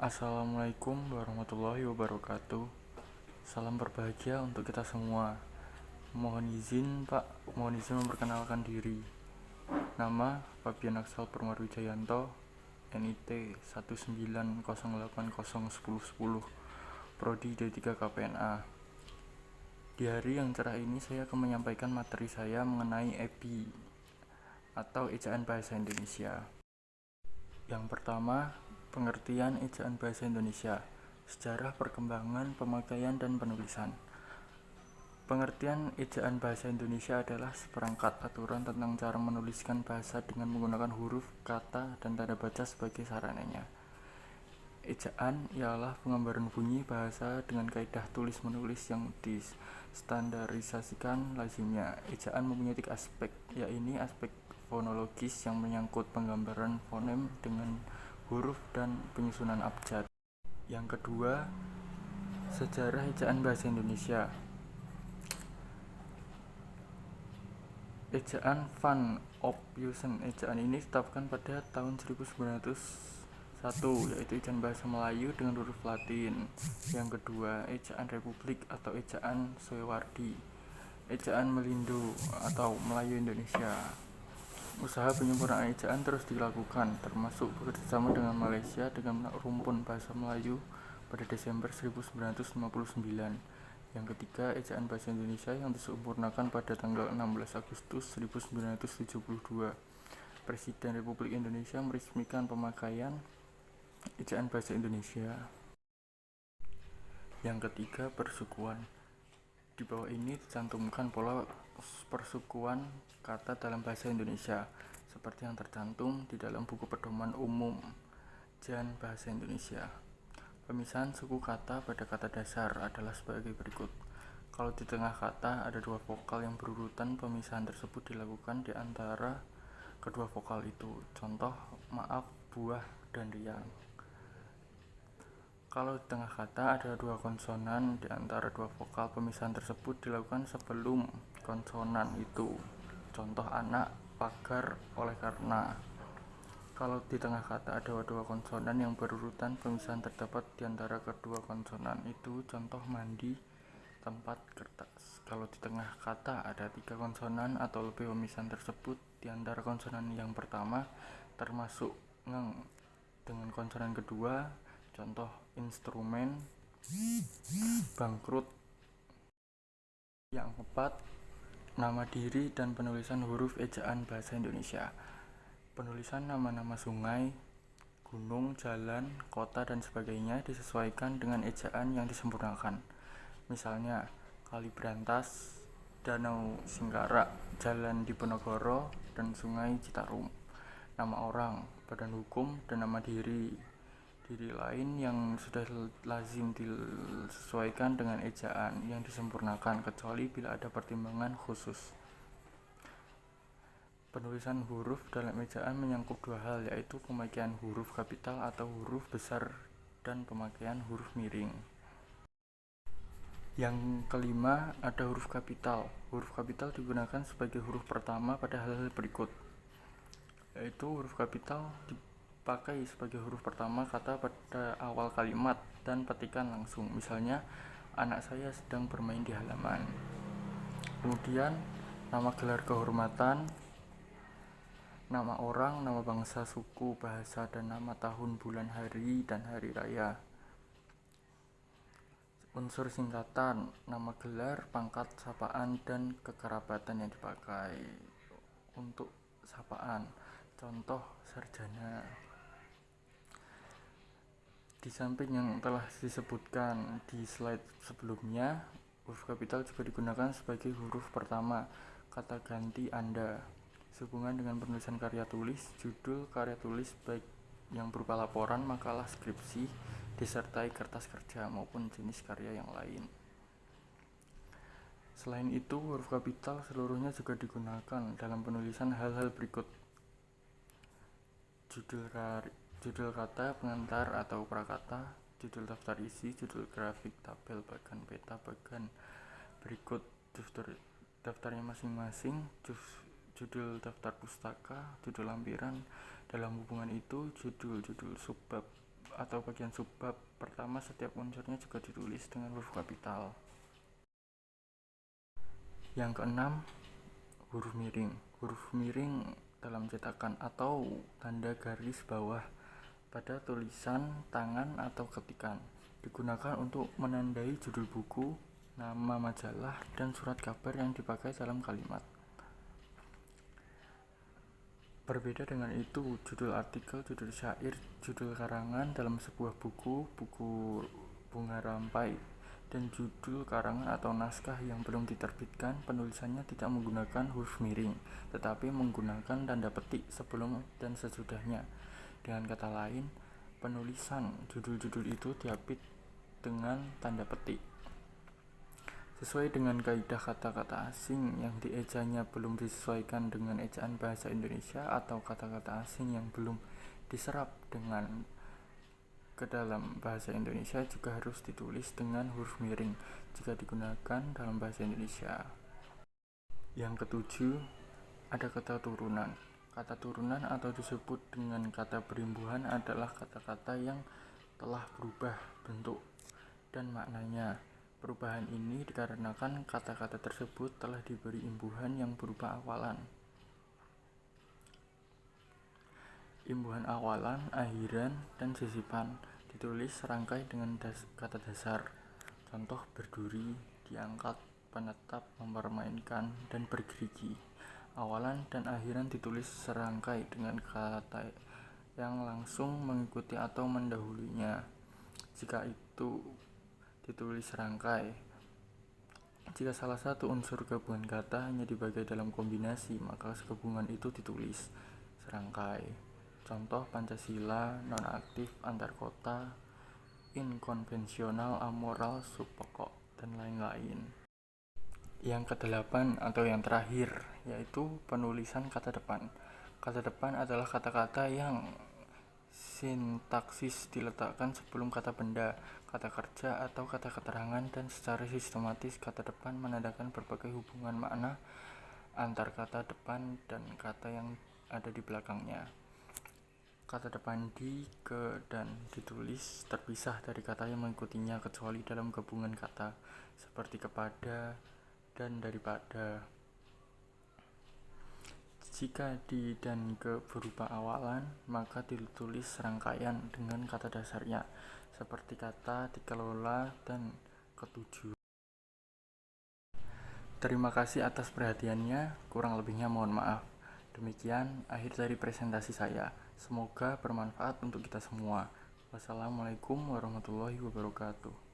Assalamualaikum warahmatullahi wabarakatuh. Salam berbahagia untuk kita semua. Mohon izin Pak, mohon izin memperkenalkan diri. Nama Fabian Aksal Permarujayanto, NIT 190801010, Prodi D3 KPNA. Di hari yang cerah ini saya akan menyampaikan materi saya mengenai EBI atau Ejaan Bahasa Indonesia. Yang pertama, pengertian ejaan bahasa Indonesia, sejarah perkembangan, pemakaian, dan penulisan. Pengertian ejaan bahasa Indonesia adalah seperangkat aturan tentang cara menuliskan bahasa dengan menggunakan huruf, kata, dan tanda baca sebagai sarananya. Ejaan ialah penggambaran bunyi bahasa dengan kaidah tulis-menulis yang distandarisasikan lazimnya. Ejaan mempunyai 3 aspek, yaitu aspek fonologis yang menyangkut penggambaran fonem dengan huruf dan penyusunan abjad. Yang kedua, sejarah ejaan bahasa Indonesia. Ejaan Van Ophuijsen. Ejaan ini ditetapkan pada tahun 1901, yaitu ejaan bahasa Melayu dengan huruf Latin. Yang kedua, ejaan Republik atau ejaan Soewardi. Ejaan Melindo atau Melayu Indonesia. Usaha penyempurnaan ejaan terus dilakukan, termasuk bekerjasama dengan Malaysia dengan rumpun bahasa Melayu pada Desember 1959. Yang ketiga, ejaan bahasa Indonesia yang disempurnakan pada tanggal 16 Agustus 1972. Presiden Republik Indonesia meresmikan pemakaian ejaan bahasa Indonesia. Yang ketiga, persukuan. Di bawah ini dicantumkan pola persukuan kata dalam bahasa Indonesia seperti yang tercantum di dalam buku pedoman umum Ejaan Bahasa Indonesia. Pemisahan suku kata pada kata dasar adalah sebagai berikut. Kalau di tengah kata ada 2 vokal yang berurutan, pemisahan tersebut dilakukan di antara kedua vokal itu. Contoh, maaf, buah, dan riang. Kalau di tengah kata ada 2 konsonan di antara 2 vokal, pemisahan tersebut dilakukan sebelum konsonan itu. Contoh, anak, pagar, oleh karena. Kalau di tengah kata ada 2 konsonan yang berurutan, pemisahan terdapat di antara kedua konsonan itu. Contoh, mandi, tempat, kertas. Kalau di tengah kata ada 3 konsonan atau lebih, pemisahan tersebut di antara konsonan yang pertama termasuk ngeng dengan konsonan kedua. Contoh, instrumen, bangkrut. Yang keempat, nama diri dan penulisan huruf ejaan bahasa Indonesia. Penulisan nama-nama sungai, gunung, jalan, kota, dan sebagainya disesuaikan dengan ejaan yang disempurnakan. Misalnya, Kali Brantas, Danau Singkarak, Jalan Diponegoro, dan Sungai Citarum. Nama orang, badan hukum, dan nama diri lain yang sudah lazim disesuaikan dengan ejaan yang disempurnakan, kecuali bila ada pertimbangan khusus. Penulisan huruf dalam ejaan menyangkut 2 hal, yaitu pemakaian huruf kapital atau huruf besar dan pemakaian huruf miring. Yang kelima, ada huruf kapital. Huruf kapital digunakan sebagai huruf pertama pada hal-hal berikut, yaitu huruf kapital dipakai sebagai huruf pertama kata pada awal kalimat dan petikan langsung. Misalnya, anak saya sedang bermain di halaman. Kemudian, nama gelar kehormatan, nama orang, nama bangsa, suku, bahasa, dan nama tahun, bulan, hari, dan hari raya. Unsur singkatan, nama gelar, pangkat, sapaan, dan kekerabatan yang dipakai. Untuk sapaan, contoh, sarjana. Di samping yang telah disebutkan di slide sebelumnya, huruf kapital juga digunakan sebagai huruf pertama kata ganti Anda sehubungan dengan penulisan karya tulis, judul karya tulis baik yang berupa laporan, makalah, skripsi, disertai kertas kerja maupun jenis karya yang lain. Selain itu, huruf kapital seluruhnya juga digunakan dalam penulisan hal-hal berikut: judul kata, pengantar atau prakata, judul daftar isi, judul grafik, tabel, bagan, peta, bagan berikut, daftarnya masing-masing, judul daftar pustaka, judul lampiran. Dalam hubungan itu, judul subbab atau bagian subbab pertama setiap unsurnya juga ditulis dengan huruf kapital. Yang keenam, huruf miring. Huruf miring dalam cetakan atau tanda garis bawah pada tulisan tangan atau ketikan digunakan untuk menandai judul buku, nama majalah, dan surat kabar yang dipakai dalam kalimat. Berbeda dengan itu, judul artikel, judul syair, judul karangan dalam sebuah buku bunga rampai, dan judul karangan atau naskah yang belum diterbitkan, penulisannya tidak menggunakan huruf miring, tetapi menggunakan tanda petik sebelum dan sesudahnya. Dengan kata lain, penulisan judul-judul itu diapit dengan tanda petik. Sesuai dengan kaidah kata-kata asing yang diejanya belum disesuaikan dengan ejaan bahasa Indonesia atau kata-kata asing yang belum diserap dengan ke dalam bahasa Indonesia juga harus ditulis dengan huruf miring jika digunakan dalam bahasa Indonesia. Yang ketujuh, ada kata turunan. Kata turunan atau disebut dengan kata berimbuhan adalah kata-kata yang telah berubah bentuk dan maknanya. Perubahan ini dikarenakan kata-kata tersebut telah diberi imbuhan yang berupa awalan. Imbuhan awalan, akhiran, dan sisipan ditulis serangkai dengan kata dasar. Contoh berduri, diangkat, penetap, mempermainkan, dan bergerigi. Awalan dan akhiran ditulis serangkai dengan kata yang langsung mengikuti atau mendahulunya. Jika itu ditulis serangkai. Jika salah satu unsur gabungan kata hanya dibagi dalam kombinasi, maka gabungan itu ditulis serangkai. Contoh Pancasila, nonaktif, antar kota, inkonvensional, amoral, subpokok, dan lain-lain. Yang kedelapan atau yang terakhir, yaitu penulisan kata depan. Kata depan adalah kata-kata yang sintaksis diletakkan sebelum kata benda, kata kerja, atau kata keterangan, dan secara sistematis kata depan menandakan berbagai hubungan makna antar kata depan dan kata yang ada di belakangnya. Kata depan di, ke, dan ditulis terpisah dari kata yang mengikutinya kecuali dalam gabungan kata seperti kepada dan daripada. Jika di dan ke berupa awalan, maka ditulis serangkaian dengan kata dasarnya, seperti kata dikelola dan ketujuh. Terima kasih atas perhatiannya, kurang lebihnya mohon maaf. Demikian akhir dari presentasi saya. Semoga bermanfaat untuk kita semua. Wassalamualaikum warahmatullahi wabarakatuh.